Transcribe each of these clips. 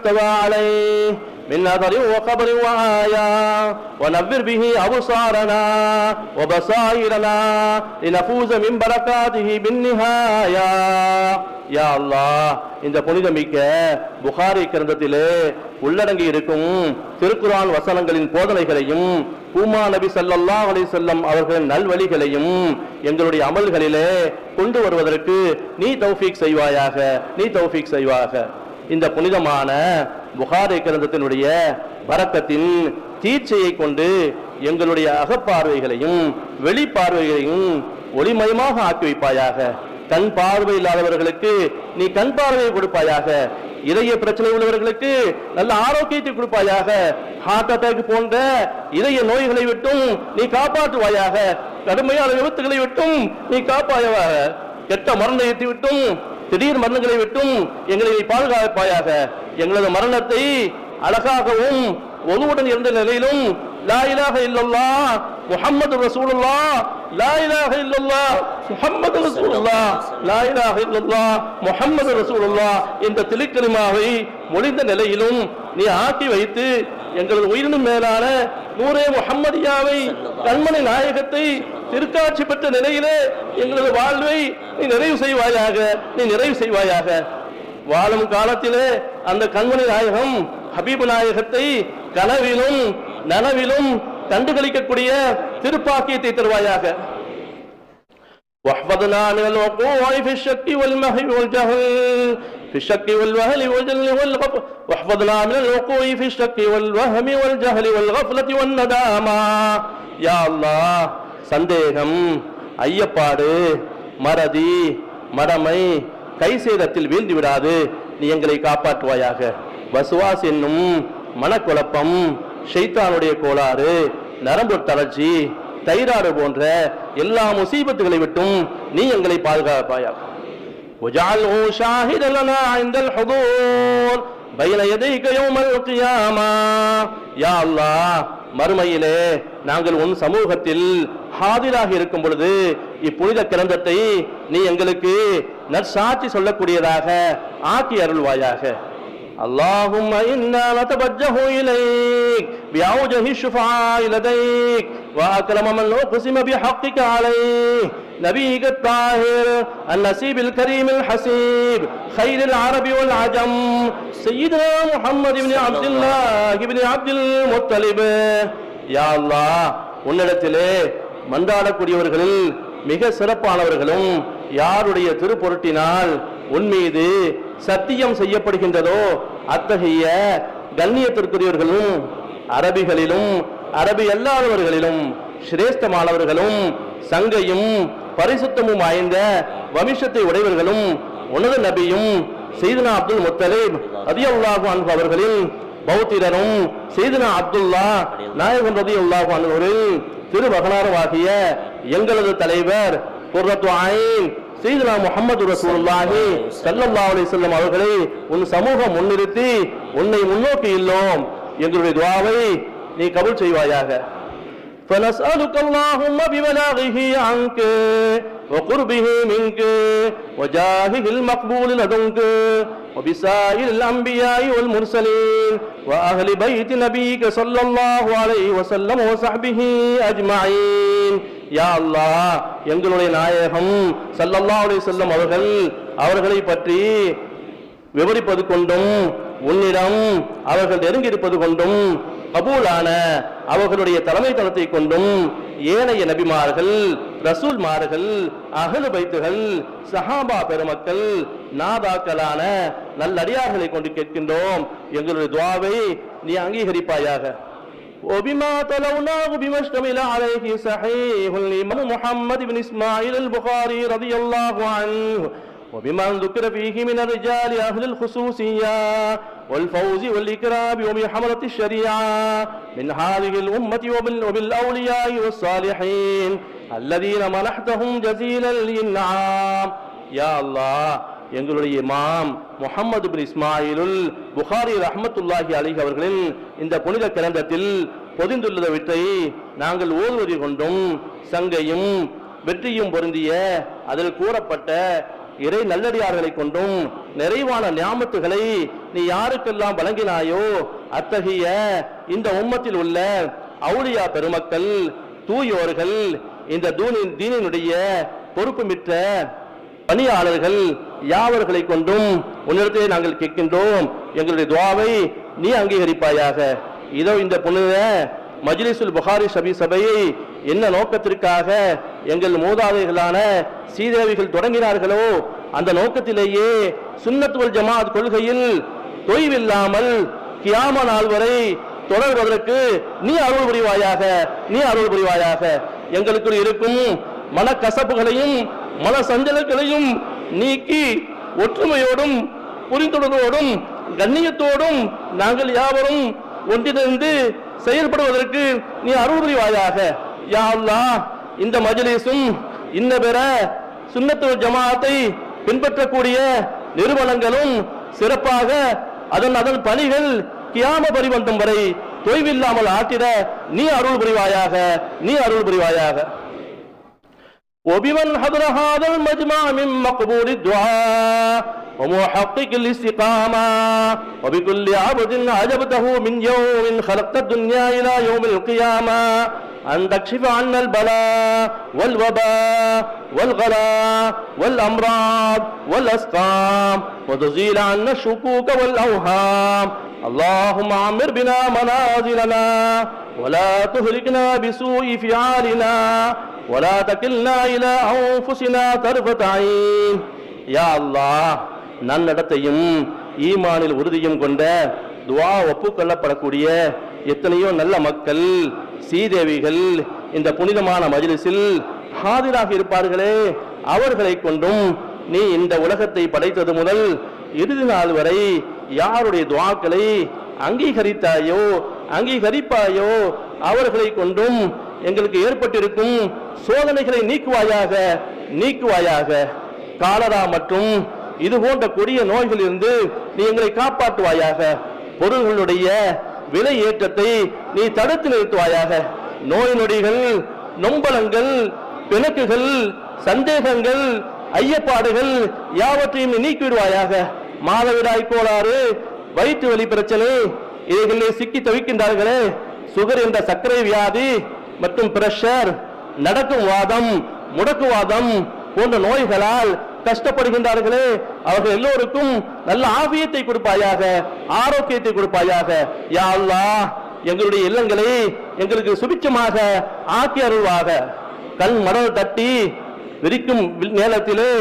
استوى عليه من نظر وخبر وآية ونور به أبصارنا وبصائرنا لنفوز من بركاته بالنهاية. யா அல்லாஹ், இந்த புனிதமிக்க புகாரி கிரந்தத்திலே உள்ளடங்கி இருக்கும் திருக்குர்ஆன் வசனங்களின் போதனைகளையும் பூமா நபி ஸல்லல்லாஹு அலைஹி வஸல்லம் அவர்களின் நல்வழிகளையும் எங்களுடைய அமல்களிலே கொண்டு வருவதற்கு நீ தௌஃபீக் செய்வாயாக, நீ தௌஃபீக் செய்வாயாக. இந்த புனிதமான புகாரி கிரந்தத்தினுடைய பரக்கத்தின் தீட்சையை கொண்டு எங்களுடைய அகப்பார்வைகளையும் வெளிப்பார்வைகளையும் ஒளிமயமாக ஆக்கி வைப்பாயாக. கண் பார்வை இல்லாதவர்களுக்கு நீ கண் பார்வையை கொடுப்பாயாக. இதய பிரச்சனை உள்ளவர்களுக்கு நல்ல ஆரோக்கியத்தை கொடுப்பாயாக. ஹார்ட் அட்டாக் போன்ற இதய நோய்களை விட்டும் நீ காப்பாற்றுவாயாக. கடுமையான விபத்துகளை விட்டும் நீ காப்பாயவாக. கெட்ட மரணத்தை விட்டும் திடீர் மரணங்களை விட்டும் எங்களை பாதுகாப்பாயாக. எங்களது மரணத்தை அழகாகவும் ஒருவுடன் இருந்த நிலையிலும் லா இலாஹ இல்லல்லாஹ் முஹம்மது ரசூலுல்லாஹ், லா இலாஹ இல்லல்லாஹ் முஹம்மது ரசூலுல்லாஹ், லா இலாஹ இல்லல்லாஹ் முஹம்மது ரசூலுல்லாஹ் என்ற திருக்கலிமாவை மொழிந்த நிலையிலும் நீ ஆக்கி வைத்து எங்களது உயிரினும் மேலான நூரே முஹம்மதியாவை, கண்மணி நாயகத்தை திருக்காட்சி பெற்ற நிலையிலே எங்களது வாழ்வை நீ நிறைவு செய்வாயாக, நீ நிறைவு செய்வாயாக. வாழும் காலத்திலே அந்த கண்மணி நாயகம் ஹபீபு நாயகத்தை கனவிலும் நனவிலும் கண்டுகளிக்கக்கூடிய திருப்பாக்கியத்தை தருவாயாக. واحفظنا من الوقوع في الشك والمهو والجهل في الشك والوهل والجهل والغفلة واحفظنا من الوقوع في الشك والوهم والجهل والغفلة والندامة. يا الله, சந்தேகம், ஐயப்பாடு, மறதி, மடமை, கைசேதத்தில் வீழ்ந்து விடாது நீ எங்களை காப்பாற்றுவாயாக. வசுவாஸ் என்னும் மனக்குழப்பம், ஷைத்தானுடைய கோளாறு, நரம்பு தளர்ச்சி, தைராய்டு போன்ற எல்லா முசீபத்துகளை விட்டும் நீ எங்களை பாதுகாப்பாயாக. وجعله شاهدا لنا عند الحضور بين يديك يوم القيامة. யா அல்லாஹ், மறுமையிலே நாங்கள் உன் சமூகத்தில் ஹாதிராக இருக்கும் பொழுது இப்புனித கிரந்தத்தை நீ எங்களுக்கு நற்சாட்சி சொல்லக்கூடியதாக ஆக்கி அருள்வாயாக. اللهم إنا نتوجه إليك بأوجه الشفعاء لديك وأكرم من أقسم بحقك عليه نبيك الطاهر النسيب الكريم الحسيب خير العرب والعجم سيدنا محمد بن عبد الله بن عبد المطلب. يا الله, உன்னிடத்திலே மன்றாடக்கூடியவர்களில் மிக சிறப்பானவர்களும் யாருடைய திருப்பொருட்டினால் உன் மீது சத்தியம் செய்யப்படுகின்றதோ அத்தகைய கண்ணியத்திற்குரியவர்களும் அரபிகளிலும் அரபி அல்லாதவர்களிலும் சிரேஷ்டமானவர்களும் சங்கையும் பரிசுத்தமும் வாய்ந்த வம்சத்தை உடையவர்களும் உனது நபியும் சையதுனா அப்துல் முத்தலிப் ரலியல்லாஹு அன்ஹு அவர்களின் பௌத்திரரும் சையதுனா அப்துல்லா நாயகம் ரலியல்லாஹு அன்ஹு அவர்களின் திருமகனாருமாகிய எங்களது தலைவர் குர்ரத்து ஐன் சையதுனா முஹம்மது ரசூலுல்லாஹி ஸல்லல்லாஹு அலைஹி வஸல்லம் அவர்களை உன் சமூகம் முன்னிறுத்தி உன்னை முன்னோக்கி இல்லோம். எங்களுடைய துஆவை நீ கபூல் செய்வாயாக. فنسألك اللهم ببلاغه عنك وقربه منك وجاهه المقبول لدنك وبسائر الأنبياء والمرسلين وأهل بيت نبيك صلى الله عليه وسلم وصحبه أجمعين. யா அல்லாஹ், எங்களுடைய நாயகம் ஸல்லல்லாஹு அலைஹி வஸல்லம் அவர்களை பற்றி விவரிப்பது கொண்டும் உன்னிடம் அவர்கள் நெருங்கியிருப்பது கொண்டும் கபூலான அவர்களுடைய தலைமைத்தனத்தை கொண்டும் ஏனைய நபிமார்கள், ரசூல்மார்கள், அஹ்லு பைத்துகள், சஹாபா பெருமக்கள், நாதாக்களான நல்லடியார்களை கொண்டு கேட்கின்றோம். எங்களுடைய துஆவை நீ அங்கீகரிப்பாயாக. وبما تلوناه بما اشتمل عليه صحيح الإمام محمد بن إسماعيل البخاري رضي الله عنه وبما ذكر فيه من الرجال أهل الخصوصية والفوز والإكرام وبحملة الشريعة من هذه الأمة وبالأولياء والصالحين الذين منحتهم جزيل الإنعام. يا الله, எங்களுடைய இமாம் முஹம்மது பின் இஸ்மாயிலுல் புகாரி ரஹ்மத்துல்லாஹி அலைஹி அவர்களின் இந்த புனித கிரந்தத்தில் பொதிந்துள்ளவற்றை நாங்கள் ஓதுவதை கொண்டும் சங்கையும் வெற்றியும் பொருந்திய அதில் கூறப்பட்ட இறை நல்லடியார்களை கொண்டும் நிறைவான நியாமத்துகளை நீ யாருக்கெல்லாம் வழங்கினாயோ அத்தகைய இந்த உம்மத்தில் உள்ள அவுலியா பெருமக்கள், தூயோர்கள், இந்த தீனினுடைய பொறுப்புமிக்க பணியாளர்கள் யாவர்களை கொண்டும் உன்னிடத்தை நாங்கள் கேட்கின்றோம், எங்களுடைய துஆவை நீ அங்கீகரிப்பாயாக. இதோ இந்த புனித மஜ்லிஸுல் புகாரி சபையை என்ன நோக்கத்திற்காக எங்கள் மூதாதைகளான சீதேவிகள் தொடங்கினார்களோ அந்த நோக்கத்திலேயே சுன்னத் வல் ஜமாத் கொள்கையில் தொய்வில்லாமல் கியாம நாள் வரை தொடர்வதற்கு நீ அருள் புரிவாயாக, நீ அருள் புரிவாயாக. எங்களுக்குள் இருக்கும் மனக்கசப்புகளையும் மன சஞ்சலங்களையும் நீக்கி ஒற்றுமையோடும் புரிந்துணர்வோடும் கண்ணியத்தோடும் நாங்கள் யாவரும் ஒன்றிணைந்து செயல்படுவதற்கு நீ அருள் புரிவாயாக. யா அல்லாஹ், இந்த மஜ்லிஸும் இன்ன பிற சுன்னத்து ஜமாஅத்தை பின்பற்றக்கூடிய நிறுவனங்களும் சிறப்பாக அதன் பணிகள் கியாம பரிவந்தம் வரை தொய்வில்லாமல் ஆற்றிட நீ அருள் புரிவாயாக, நீ அருள் புரிவாயாக. وبمن حضر هذا المجمع من مقبول الدعاء ومحقق الاستقامة وبكل عبد عجبته من يوم خلقت الدنيا إلى يوم القيامة أن تكشف عنا البلاء والوباء والغلاء والأمراض والأسقام وتزيل عنا الشكوك والأوهام. اللهم عمر بنا منازلنا ولا تهلكنا بسوء فعالنا ولا تكلنا إلى أنفسنا طرفة عين. யா அல்லாஹ், நன்னடத்தையும் ஈமானில் உறுதியும் கொண்ட துஆ ஒப்புக்கொள்ளப்படக்கூடிய எத்தனையோ நல்ல மக்கள், சீதேவிகள் இந்த புனிதமான மஜ்லிஸில் ஹாதிராக இருப்பார்களே, அவர்களை கொண்டும் நீ இந்த உலகத்தை படைத்தது முதல் இறுதி நாள் வரை யாருடைய துஆக்களை அங்கீகரித்தாயோ அங்கீகரிப்பாயோ அவர்களை கொண்டும் எங்களுக்கு ஏற்பட்டிருக்கும் சோதனைகளை நீக்குவாயாக, நீக்குவாயாக. காலரா மற்றும் இது போன்ற கொடிய நோய்களிலிருந்து நீ எங்களை காப்பாற்றுவாயாக. பொருள்களுடைய விலை ஏற்றத்தை நீ தடுத்து நிறுத்துவாயாக. நோய் நொடிகள், நொம்பலங்கள், பிணக்குகள், சந்தேகங்கள், ஐயப்பாடுகள் யாவற்றையும் நீக்கிவிடுவாயாக. மாதவிடாய் கோளாறு, வயிற்று வலி பிரச்சனை இவைகளில் சிக்கி தவிக்கின்றார்களே, சுகர் என்ற சர்க்கரை வியாதி மற்றும் பிரஷர், நடக்கும் வாதம், முடக்குவாதம் போன்ற நோய்களால் கஷ்டப்படுகின்றார்களே, அவர்கள் எல்லோருக்கும் நல்ல ஆபியத்தை கொடுப்பாயாக, ஆரோக்கியத்தை கொடுப்பாயாக. யா அல்லாஹ், எங்களுடைய இல்லங்களை எங்களுக்கு சுபிட்சமாக ஆக்கி அருள்வாக. கண் மடல் தட்டி விரிக்கும் நேரத்திலே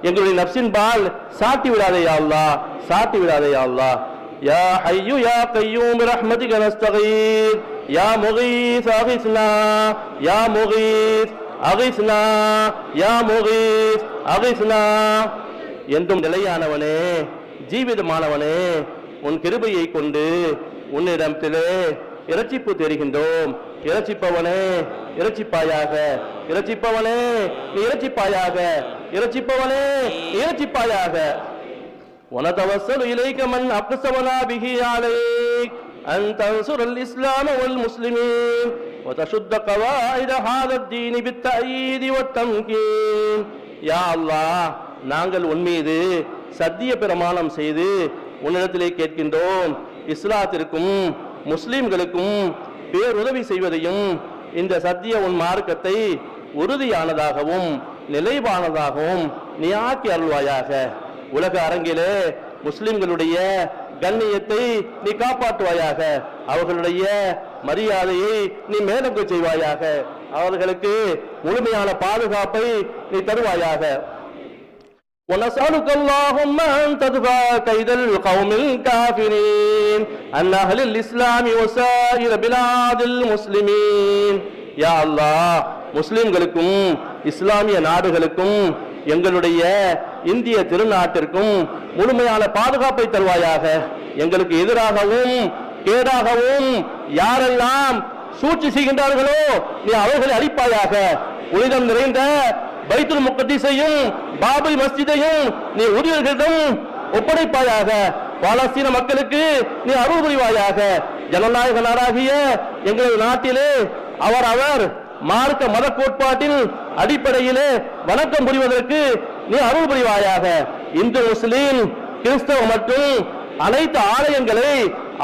எங்களுடைய நப்சின்பால் சாட்டி விடாதே யா அல்லாஹ், சாட்டி விடாதே யா அல்லாஹ். யா ஹய்யு யா கய்யூம் பிரஹ்மதிக நஸ்தகீஸ் யா முகீஸ் அகிஸ்னா யா முகீஸ் அகிஸ்னா யா முகீஸ் அகிஸ்னா. என்றும் நிலையானவனே, ஜீவிதமானவனே, உன் கிருபையை கொண்டு உன்னிடத்திலே இரட்சிப்பு தெரிகின்றோம். இரட்சிப்பவனே இரட்சிப்பாயாக, இரட்சிப்பவனே நீ இரட்சிப்பாயாக, இரட்சிப்பவனே இரட்சிப்பாயாக. ونتوسل إليك من أقسمنا به عليك أن تنصر الإسلام والمسلمين وتشد قواعد هذا الدين بالتأييد والتمكين. யா அல்லாஹ், நாங்கள் உன்மீது சத்திய பிரமாணம் செய்து உன்னிடத்திலே கேட்கின்றோம், இஸ்லாத்திற்கும் முஸ்லிம்களுக்கும் பேருதவி செய்வதையும் இந்த சத்திய உன் மார்க்கத்தை உறுதியானதாகவும் நிலைவானதாகவும் நீ ஆக்கி அருள்வாயாக. உலக அரங்கிலே முஸ்லிம்களுடைய கண்ணியத்தை நீ காப்பாற்றுவாயாக. அவர்களுடைய மரியாதையை நீ மேலோங்க செய்வாயாக. அவர்களுக்கு முழுமையான பாதுகாப்பை நீ தருவாயாக. ونسألك اللهم أن تدفع كيد القوم الكافرين عن أهل الإسلام وسائر بلاد المسلمين. யா அல்லாஹ், முஸ்லிம்களுக்கும் இஸ்லாமிய நாடுகளுக்கும் எங்களுடைய இந்திய திருநாட்டிற்கும் முழுமையான பாதுகாப்பை தருவாயாக. எங்களுக்கு எதிராகவும் கேடாகவும் யாரெல்லாம் சூழ்ச்சி செய்கின்றார்களோ நீ அவர்களை அழிப்பாயாக. புனிதம் நிறைந்த பைத்துல் முக்கத்திஸையும் பாபுல் மஸ்ஜிதையும் நீ உரியர்களிடம் ஒப்படைப்பாயாக. பாலஸ்தீன மக்களுக்கு நீ அருள் புரிவாயாக. ஜனநாயக நாடாகிய எங்களது நாட்டிலே அவர் மார்க்க மத கோட்பாட்டின் அடிப்படையிலே வணக்கம் புரிவதற்கு நீ அருள் புரிவாயாக. இந்து முஸ்லிம் கிறிஸ்தவ மற்றும் அனைத்து ஆலயங்களை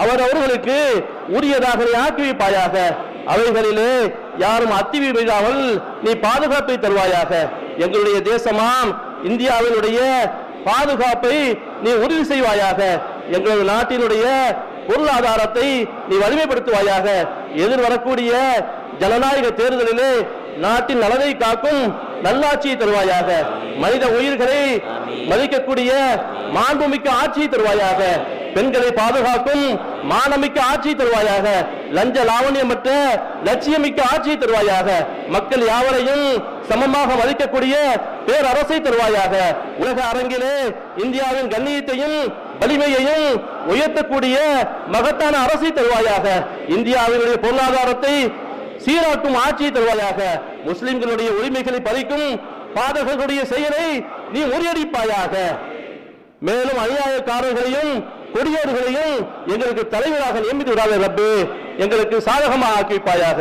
அவரவர்களுக்கு உரியதாக நீ ஆக்கி வைப்பாயாக. அவைகளிலே யாரும் அத்துமீறாமல் நீ பாதுகாப்பை தருவாயாக. எங்களுடைய தேசமாம் இந்தியாவினுடைய பாதுகாப்பை நீ உறுதி செய்வாயாக. எங்களது நாட்டினுடைய பொருளாதாரத்தை நீ வலிமைப்படுத்துவாயாக. எதிர்வரக்கூடிய ஜனநாயக தேர்தலிலே நாட்டின் நலனை காக்கும் நல்லாட்சியை தருவாயாக. மனித உயிர்களை மதிக்கக்கூடிய மாண்புமிக்க ஆட்சியை தருவாயாக. பெண்களை பாதுகாக்கும் மானமிக்க ஆட்சியை தருவாயாக. லஞ்ச லாவணியமற்ற லட்சியமிக்க ஆட்சியை தருவாயாக. மக்கள் யாவரையும் சமமாக மதிக்கக்கூடிய பேரரசை தருவாயாக. உலக அரங்கிலே இந்தியாவின் கண்ணியத்தையும் வலிமையையும் உயர்த்தக்கூடிய மகத்தான அரசை தருவாயாக. இந்தியாவினுடைய பொருளாதாரத்தை சீராக்கும் ஆட்சியை தருவாயாக. முஸ்லிம்களுடைய உரிமைகளை பறிக்கும் பாதகர்களுடைய செயலை நீ முறியடிப்பாயாக. மேலும் அநியாயக்காரர்களையும் கொடியேறுகளையும் எங்களுக்கு தலைவராக நியமித்து விடாத ரப்பே, எங்களுக்கு சாதகமாக ஆக்கி வைப்பாயாக.